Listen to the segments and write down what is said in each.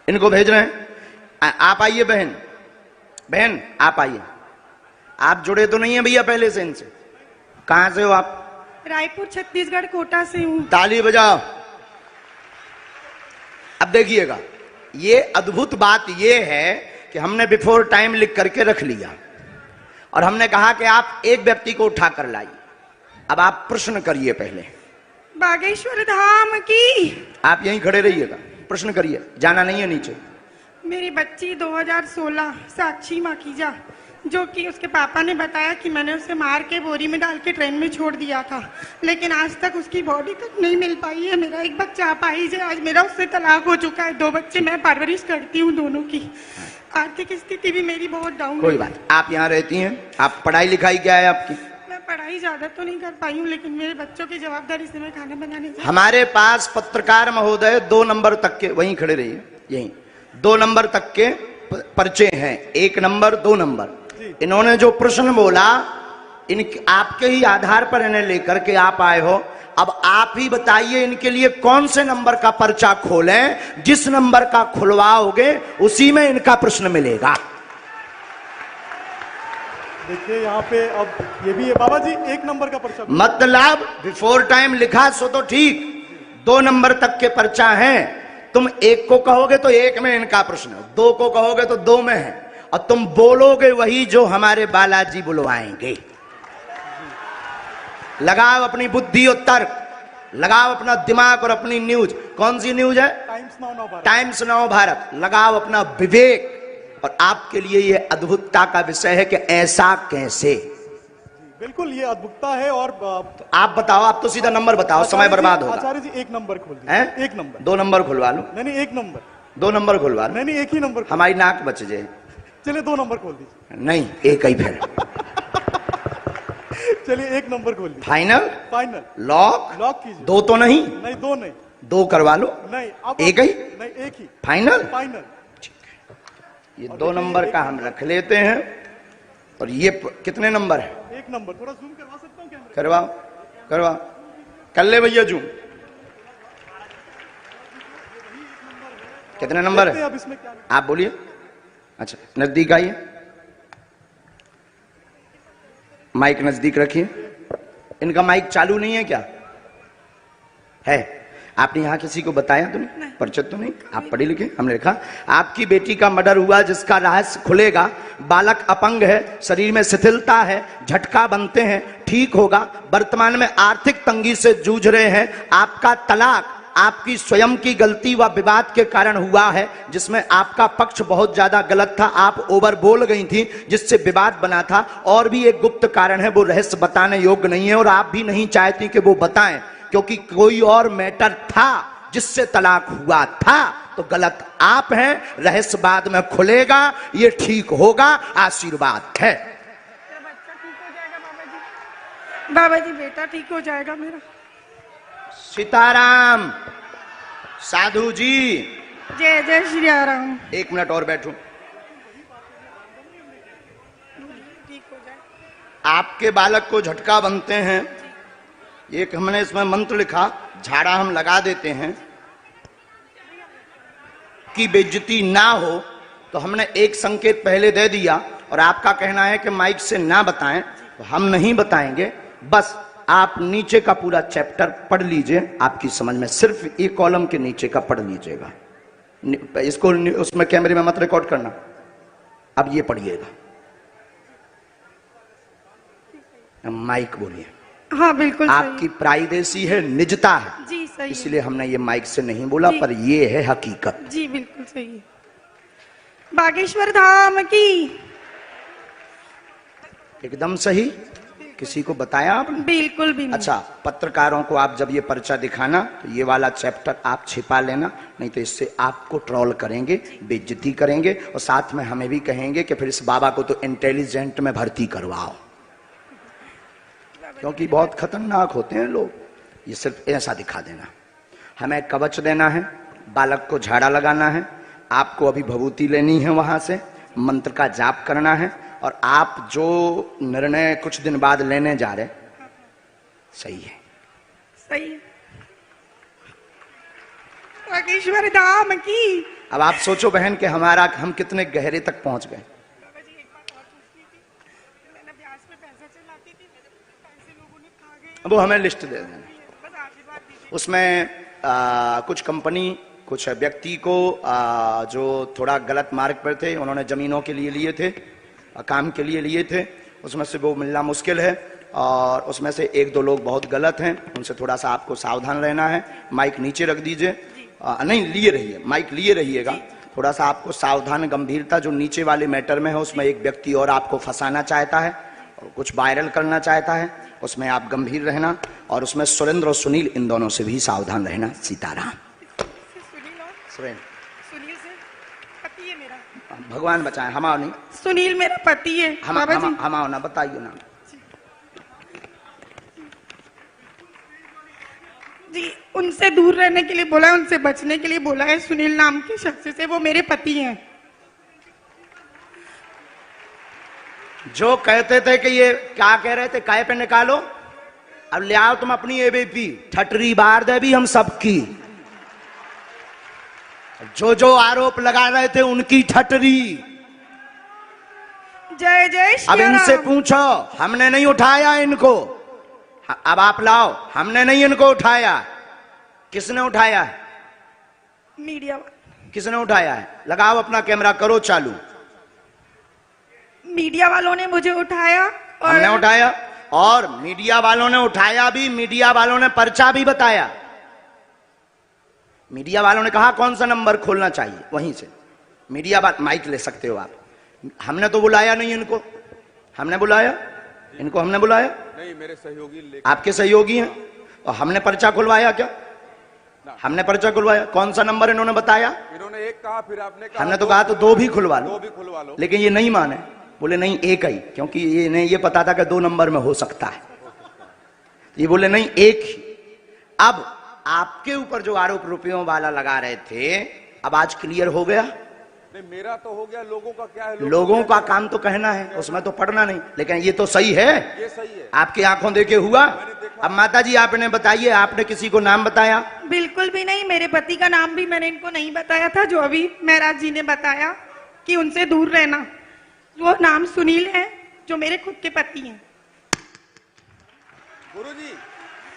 इनको भेज रहे हैं। आप आइए बहन, बहन आप आइए। आप जुड़े तो नहीं है भैया पहले से इनसे? कहां से हो आप? रायपुर छत्तीसगढ़ कोटा से हूँ। ताली बजाओ। अब देखिएगा, ये अद्भुत बात ये है कि हमने बिफोर टाइम लिख करके रख लिया और हमने कहा कि आप एक व्यक्ति को उठा कर लाइए। अब आप प्रश्न करिए पहले। बागेश्वर धाम की। आप यहीं खड़े रहिएगा, प्रश्न करिए, जाना नहीं है नीचे। मेरी बच्ची 2016 साक्षी माखीजा, जो कि उसके पापा ने बताया कि मैंने उसे मार के बोरी में डाल के ट्रेन में छोड़ दिया था, लेकिन आज तक उसकी बॉडी तक नहीं मिल पाई है। मेरा एक बच्चा अपाहिज है, आज मेरा उससे तलाक हो चुका है। 2 बच्चे मैं परवरिश करती हूँ दोनों की। आर्थिक स्थिति भी मेरी बहुत डाउन है। कोई बात, आप यहाँ रहती हैं, आप पढ़ाई लिखाई क्या है आपकी? मैं पढ़ाई ज्यादा तो नहीं कर पाई हूँ, लेकिन मेरे बच्चों की जवाबदारी से मैं खाना बनाने जाती हूँ। हमारे पास पत्रकार महोदय 2 नंबर तक के, वहीं खड़े रहिए, यहीं 2 नंबर तक के पर्चे हैं, 1 नंबर 2 नंबर। इन्होंने जो प्रश्न बोला, इन आपके ही आधार पर इन्हें लेकर के आप आए हो। अब आप ही बताइए इनके लिए कौन से नंबर का पर्चा खोलें? जिस नंबर का खुलवाओगे उसी में इनका प्रश्न मिलेगा। देखिए यहाँ पे अब ये भी है बाबा जी, 1 नंबर का पर्चा। मतलब बिफोर टाइम लिखा सो तो ठीक, 2 नंबर तक के पर्चा हैं। तुम 1 को कहोगे तो 1 में इनका प्रश्न, 2 को कहोगे तो 2 में है, और तुम बोलोगे वही जो हमारे बालाजी बुलवाएंगे। लगाओ अपनी बुद्धि और तर्क, लगाओ अपना दिमाग और अपनी न्यूज। कौन सी न्यूज है? Times now Bharat. लगाओ अपना विवेक। और आपके लिए यह अद्भुतता का विषय है कि ऐसा कैसे। बिल्कुल ये अद्भुतता है। और आप बताओ, आप तो सीधा नंबर बताओ, समय बर्बाद होगा। आचार्य जी 1 नंबर खोल दीजिए। 1 नंबर। 2 नंबर खुलवा लो। नहीं 1 नंबर। 2 नंबर खुलवा लो। नहीं 1 ही नंबर। हमारी नाक बच जाए। चलिए 2 नंबर खोल दीजिए। नहीं 1 ही फिर। चलिए 1 नंबर खोल दीजिए। फाइनल? फाइनल। लॉक? लॉक कीजिए। 2 तो नहीं? नहीं 2 नहीं। 2 करवा लो। नहीं 1 ही? नहीं 1 ही। फाइनल? फाइनल। ये 2 नंबर का हम रख लेते हैं। और ये कितने नंबर है? 1 नंबर। थोड़ा जूम करवा सकता हूँ कैमरा? करवाओ, करवाओ, कर ले भैया जूम। कितने नंबर है? अब इसमें क्या? आप बोलिए। अच्छा नजदीक आइए, माइक नजदीक रखिए। इनका माइक चालू नहीं है क्या? है? आपने यहाँ किसी को बताया तो नहीं? परिचित तो नहीं? आप पढ़े लिखे? हमने लिखा आपकी बेटी का मर्डर हुआ जिसका रहस्य खुलेगा। बालक अपंग है, शरीर में शिथिलता है, झटका बनते हैं, ठीक होगा। वर्तमान में आर्थिक तंगी से जूझ रहे हैं। आपका तलाक आपकी स्वयं की गलती व विवाद के कारण हुआ है, जिसमें आपका पक्ष बहुत ज्यादा गलत था। आप ओवर बोल गई थी जिससे विवाद बना था। और भी एक गुप्त कारण है, वो रहस्य बताने योग्य नहीं है और आप भी नहीं चाहती कि वो बताएं, क्योंकि कोई और मैटर था जिससे तलाक हुआ था। तो गलत आप हैं, रहस्य बाद में खुलेगा, ये ठीक होगा, आशीर्वाद है। बच्चा ठीक हो जाएगा बाबा जी। बाबा जी बेटा ठीक हो जाएगा मेरा। सीताराम। साधु जी जय जय श्री राम। 1 मिनट और बैठो। ठीक हो जाए। आपके बालक को झटका बनते हैं, एक हमने इसमें मंत्र लिखा, झाड़ा हम लगा देते हैं कि बेइज्जती ना हो, तो हमने एक संकेत पहले दे दिया। और आपका कहना है कि माइक से ना बताएं, तो हम नहीं बताएंगे। बस आप नीचे का पूरा चैप्टर पढ़ लीजिए, आपकी समझ में। सिर्फ एक कॉलम के नीचे का पढ़ लीजिएगा, इसको उसमें कैमरे में मत रिकॉर्ड करना। अब ये पढ़िएगा, माइक बोलिए। हाँ बिल्कुल आपकी प्राइवेसी है, निजता है जी, सही इसलिए हमने ये माइक से नहीं बोला, पर ये है हकीकत। जी बिल्कुल सही है। बागेश्वर धाम की। एकदम सही। किसी को बताया आपने? बिल्कुल भी नहीं। अच्छा, पत्रकारों को आप जब ये पर्चा दिखाना तो ये वाला चैप्टर आप छिपा लेना, नहीं तो इससे आपको ट्रोल करेंगे, बेइज्जती करेंगे, और साथ में हमें भी कहेंगे कि फिर इस बाबा को तो इंटेलिजेंट में भर्ती करवाओ, क्योंकि बहुत खतरनाक होते हैं लोग। ये सिर्फ ऐसा दिखा देना। हमें कवच देना है, बालक को झाड़ा लगाना है, आपको अभी भभूति लेनी है, वहां से मंत्र का जाप करना है, और आप जो निर्णय कुछ दिन बाद लेने जा रहे, सही है? सही है। बागेश्वर धाम की। अब आप सोचो बहन कि हम कितने गहरे तक पहुंच गए। बाबा जी एक बात और पूछनी थी। मैंने ब्याज पे पैसा चलाती थी, मेरे पैसे लोगों ने खा गए। वो हमें लिस्ट दे देना। बस आशीर्वाद दीजिए। उसमें कुछ कंपनी कुछ व्यक्ति को जो थोड़ा गलत मार्ग पर थे, उन्होंने जमीनों के लिए थे, काम के लिए थे, उसमें से वो मिलना मुश्किल है। और उसमें से एक दो लोग बहुत गलत हैं, उनसे थोड़ा सा आपको सावधान रहना है। माइक नीचे रख दीजिए, नहीं लिए रहिए, माइक लिए रहिएगा। थोड़ा सा आपको सावधान गंभीरता, जो नीचे वाले मैटर में है उसमें एक व्यक्ति और आपको फंसाना चाहता है और कुछ वायरल करना चाहता है, उसमें आप गंभीर रहना। और उसमें सुरेंद्र और सुनील, इन दोनों से भी सावधान रहना। सीताराम। सुनील से पति है मेरा। भगवान बचाए, हमारा नहीं, सुनील मेरा पति है बाबा जी। हमारा ना बताइए ना जी, उनसे दूर रहने के लिए बोला है, उनसे बचने के लिए बोला है। सुनील नाम के शख्स से, वो मेरे पति हैं। जो कहते थे कि ये क्या कह रहे थे, काय पे निकालो, अब ले आओ तुम अपनी एबीपी, ठटरी बार दे भी हम सबकी। जो जो आरोप लगा रहे थे उनकी ठटरी। जय जय अब श्री इनसे राम। पूछो, हमने नहीं उठाया इनको, अब आप लाओ, हमने नहीं इनको उठाया। किसने उठाया है? मीडिया किसने उठाया है? लगाओ अपना कैमरा, करो चालू। मीडिया वालों ने मुझे उठाया और हमने उठाया, और मीडिया वालों ने उठाया भी, मीडिया वालों ने पर्चा भी बताया। मीडिया वालों ने कहा कौन सा नंबर खोलना चाहिए, वहीं से मीडिया बात, माइक ले सकते हो आप। हमने तो बुलाया नहीं इनको, हमने बुलाया इनको, हमने बुलाया नहीं, मेरे सहयोगी आपके सहयोगी हैं। और हमने पर्चा खुलवाया क्या? हमने पर्चा खुलवाया। कौन सा नंबर इन्होंने बताया? इन्होंने एक कहा, फिर आपने कहा, हमने तो कहा तो दो भी खुलवा लो, दो भी खुलवा लो। लेकिन ये नहीं माने, बोले नहीं एक ही, क्योंकि ये नहीं, ये पता था कि 2 नंबर में हो सकता है। ये बोले नहीं एक ही। अब आपके ऊपर जो आरोप रुपयों वाला लगा रहे थे, अब आज क्लियर हो गया। नहीं, मेरा तो हो गया, लोगों का क्या है? लोगों का काम तो कहना है, उसमें तो पढ़ना नहीं। लेकिन ये तो सही है, ये सही है, आपकी आंखों देखे हुआ। अब माता जी आपने बताइए, आपने किसी को नाम बताया? बिल्कुल भी नहीं, मेरे पति का नाम भी मैंने इनको नहीं बताया था, जो अभी महाराज जी ने बताया कि उनसे दूर रहना। वो नाम सुनील है, जो मेरे खुद के पति हैं।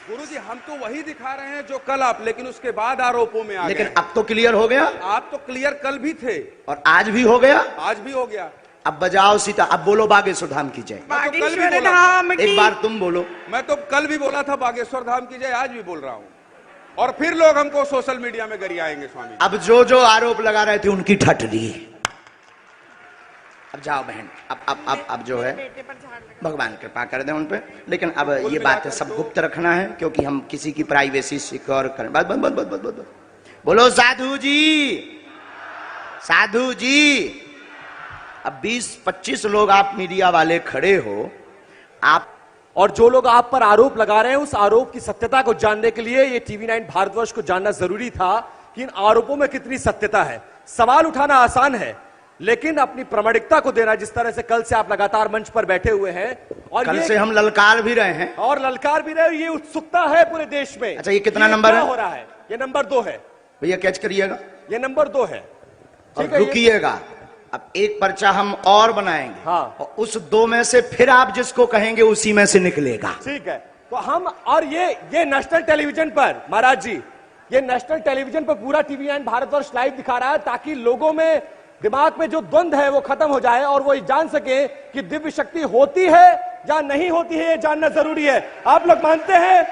गुरुजी हम तो वही दिखा रहे हैं जो कल आप, लेकिन उसके बाद आरोपों में आ लेकिन गए। अब तो क्लियर हो गया, आप तो क्लियर कल भी थे और आज भी हो गया, आज भी हो गया। अब बजाओ सीता, अब बोलो बागेश्वर धाम की जय। बागेश्वर धाम की। एक बार तुम बोलो। मैं तो कल भी बोला था बागेश्वर धाम की जय, आज भी बोल रहा हूँ। और फिर लोग हमको सोशल मीडिया में गरियाएंगे स्वामी। अब जो जो आरोप लगा रहे थे उनकी ठटरी। अब जाओ बहन, अब जो है भगवान कृपा कर दे उन पे। लेकिन अब ये बातें सब गुप्त रखना है, क्योंकि हम किसी की प्राइवेसी सिक्योर करें। बस बस बस बस बस बोलो साधु जी, साधु जी। अब 20-25 लोग आप मीडिया वाले खड़े हो, आप और जो लोग आप पर आरोप लगा रहे हैं, उस आरोप की सत्यता को जानने के लिए ये TV9 भारतवर्ष को जानना जरूरी था कि इन आरोपों में कितनी सत्यता है। सवाल उठाना आसान है, लेकिन अपनी प्रामाणिकता को देना, जिस तरह से कल से आप लगातार मंच पर बैठे हुए हैं, और कल से हम ललकार भी रहे हैं, और ललकार भी रहे, ये उत्सुकता है पूरे देश में। अच्छा, ये कितना नंबर है? हो रहा है, ये नंबर 2 है भैया, कैच करिएगा, ये नंबर 2 है। और रुकिएगा, अब एक पर्चा हम और बनाएंगे। हाँ। और उस 2 में से फिर आप जिसको कहेंगे उसी में से निकलेगा। ठीक है, तो हम, और ये नेशनल टेलीविजन पर, महाराज जी, ये नेशनल टेलीविजन पर पूरा TV9 भारतवर्ष लाइव दिखा रहा है, ताकि लोगों में, दिमाग में जो द्वंद्व है वो खत्म हो जाए, और वो जान सके कि दिव्य शक्ति होती है या नहीं होती है, ये जानना जरूरी है। आप लोग मानते हैं